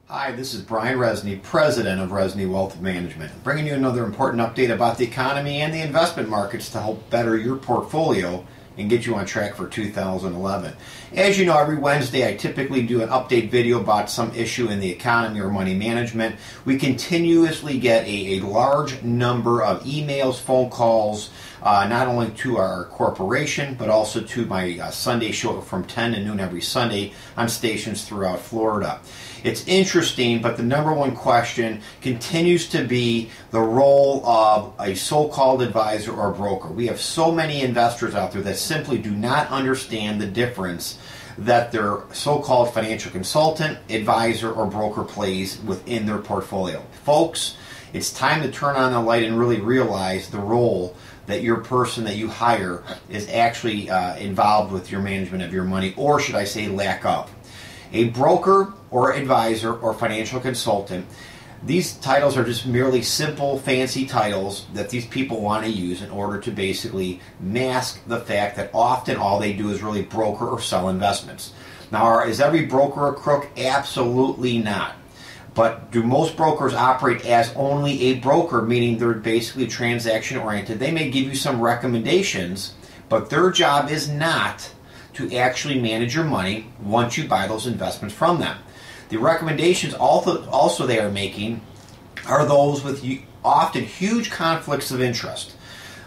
Hi, this is Brian Resney, President of Resney Wealth Management, bringing you another important update about the economy and the investment markets to help better your portfolio and get you on track for 2011. As you know, every Wednesday I typically do an update video about some issue in the economy or money management. We continuously get a large number of emails, phone calls, not only to our corporation, but also to my Sunday show from 10 to noon every Sunday on stations throughout Florida. It's interesting, but the number one question continues to be the role of a so-called advisor or broker. We have so many investors out there that simply do not understand the difference that their so-called financial consultant, advisor, or broker plays within their portfolio. Folks, it's time to turn on the light and really realize the role that your person that you hire is actually involved with your management of your money, or should I say lack of. A broker or advisor or financial consultant, these titles are just merely simple, fancy titles that these people want to use in order to basically mask the fact that often all they do is really broker or sell investments. Now, is every broker a crook? Absolutely not. But do most brokers operate as only a broker, meaning they're basically transaction oriented? They may give you some recommendations, but their job is not to actually manage your money once you buy those investments from them. The recommendations also they are making are those with often huge conflicts of interest.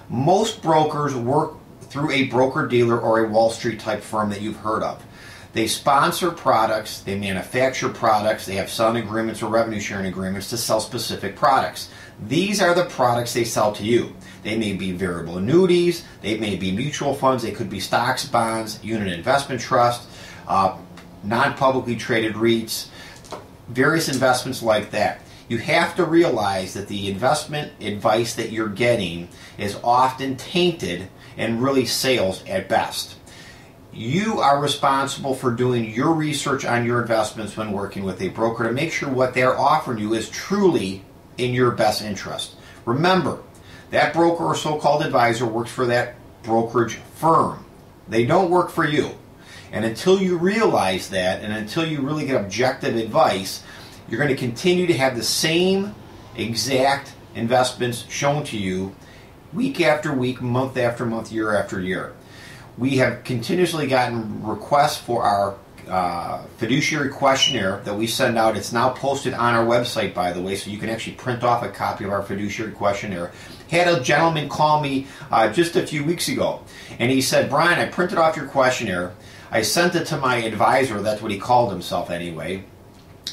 Most brokers work through a broker-dealer or a Wall Street type firm that you've heard of. They sponsor products, they manufacture products, they have selling agreements or revenue sharing agreements to sell specific products. These are the products they sell to you. They may be variable annuities, they may be mutual funds, they could be stocks, bonds, unit investment trust, non-publicly traded REITs, various investments like that. You have to realize that the investment advice that you're getting is often tainted and really sales at best. You are responsible for doing your research on your investments when working with a broker to make sure what they're offering you is truly in your best interest. Remember, that broker or so-called advisor works for that brokerage firm. They don't work for you. And until you realize that, and until you really get objective advice, you're going to continue to have the same exact investments shown to you week after week, month after month, year after year. We have continuously gotten requests for our fiduciary questionnaire that we send out. It's now posted on our website, by the way, so you can actually print off a copy of our fiduciary questionnaire. Had a gentleman call me just a few weeks ago, and he said, Brian, I printed off your questionnaire. I sent it to my advisor, that's what he called himself anyway,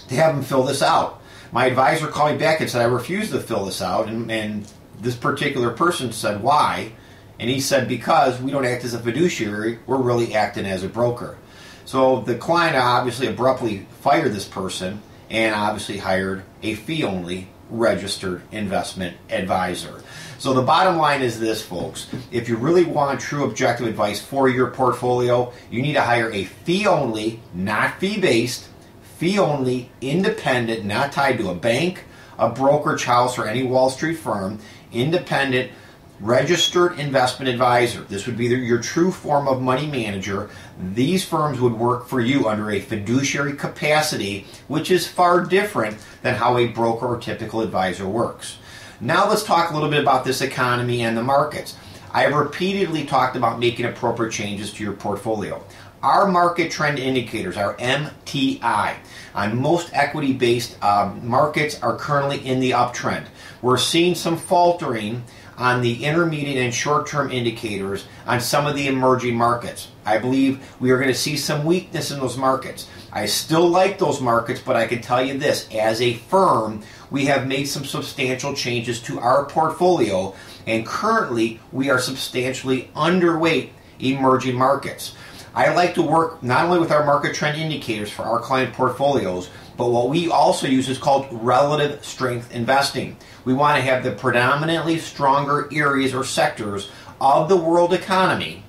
to have him fill this out. My advisor called me back and said, I refuse to fill this out, and this particular person said, why? And he said, because we don't act as a fiduciary, we're really acting as a broker. So the client obviously abruptly fired this person and obviously hired a fee-only registered investment advisor. So the bottom line is this, folks. If you really want true objective advice for your portfolio, you need to hire a fee-only, not fee-based, fee-only, independent, not tied to a bank, a brokerage house, or any Wall Street firm, independent, registered investment advisor. This would be your true form of money manager. These firms would work for you under a fiduciary capacity, which is far different than how a broker or typical advisor works. Now let's talk a little bit about this economy and the markets. I have repeatedly talked about making appropriate changes to your portfolio. Our market trend indicators, our MTI, on most equity-based markets are currently in the uptrend. We're seeing some faltering on the intermediate and short-term indicators on some of the emerging markets. I believe we are going to see some weakness in those markets. I still like those markets, but I can tell you this, as a firm, we have made some substantial changes to our portfolio, and currently we are substantially underweight emerging markets. I like to work not only with our market trend indicators for our client portfolios, but what we also use is called relative strength investing. We want to have the predominantly stronger areas or sectors of the world economy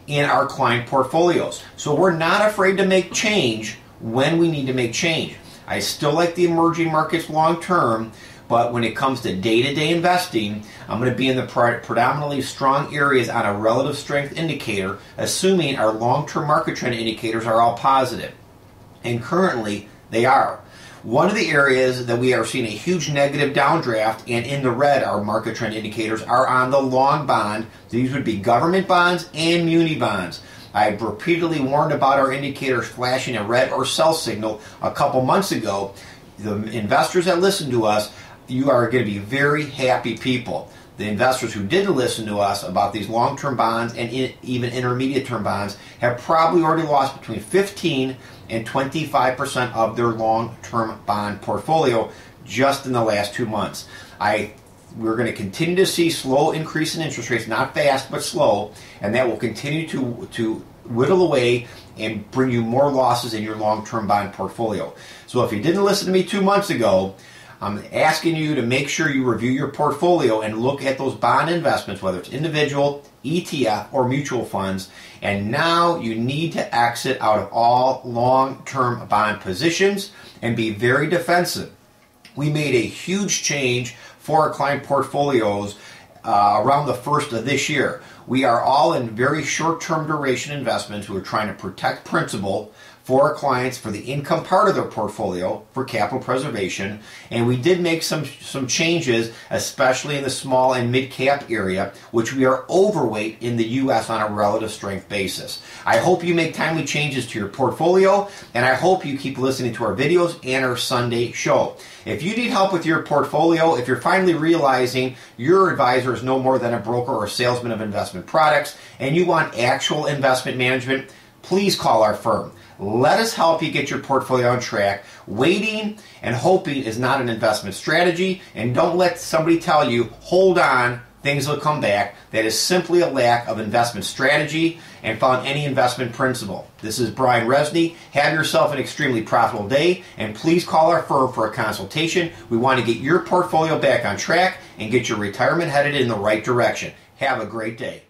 in our client portfolios. So we're not afraid to make change when we need to make change. I still like the emerging markets long term, but when it comes to day-to-day investing, I'm going to be in the predominantly strong areas on a relative strength indicator, assuming our long-term market trend indicators are all positive. And currently, they are. One of the areas that we are seeing a huge negative downdraft, and in the red, our market trend indicators are on the long bond. These would be government bonds and muni bonds. I've repeatedly warned about our indicators flashing a red or sell signal a couple months ago. The investors that listen to us, you are going to be very happy people. The investors who didn't listen to us about these long-term bonds and even intermediate-term bonds have probably already lost between 15 and 25% of their long-term bond portfolio just in the last 2 months. We're going to continue to see slow increase in interest rates, not fast but slow, and that will continue to whittle away and bring you more losses in your long-term bond portfolio. So if you didn't listen to me 2 months ago, I'm asking you to make sure you review your portfolio and look at those bond investments, whether it's individual, ETF, or mutual funds. And now you need to exit out of all long-term bond positions and be very defensive. We made a huge change for our client portfolios around the first of this year. We are all in very short-term duration investments who are trying to protect principal for our clients for the income part of their portfolio for capital preservation, and we did make some changes, especially in the small and mid-cap area, which we are overweight in the U.S. on a relative strength basis. I hope you make timely changes to your portfolio, and I hope you keep listening to our videos and our Sunday show. If you need help with your portfolio, if you're finally realizing your advisor is no more than a broker or salesman of investment products, and you want actual investment management, please call our firm. Let us help you get your portfolio on track. Waiting and hoping is not an investment strategy, and don't let somebody tell you, hold on, things will come back. That is simply a lack of investment strategy and found any investment principle. This is Brian Resney. Have yourself an extremely profitable day, and please call our firm for a consultation. We want to get your portfolio back on track and get your retirement headed in the right direction. Have a great day.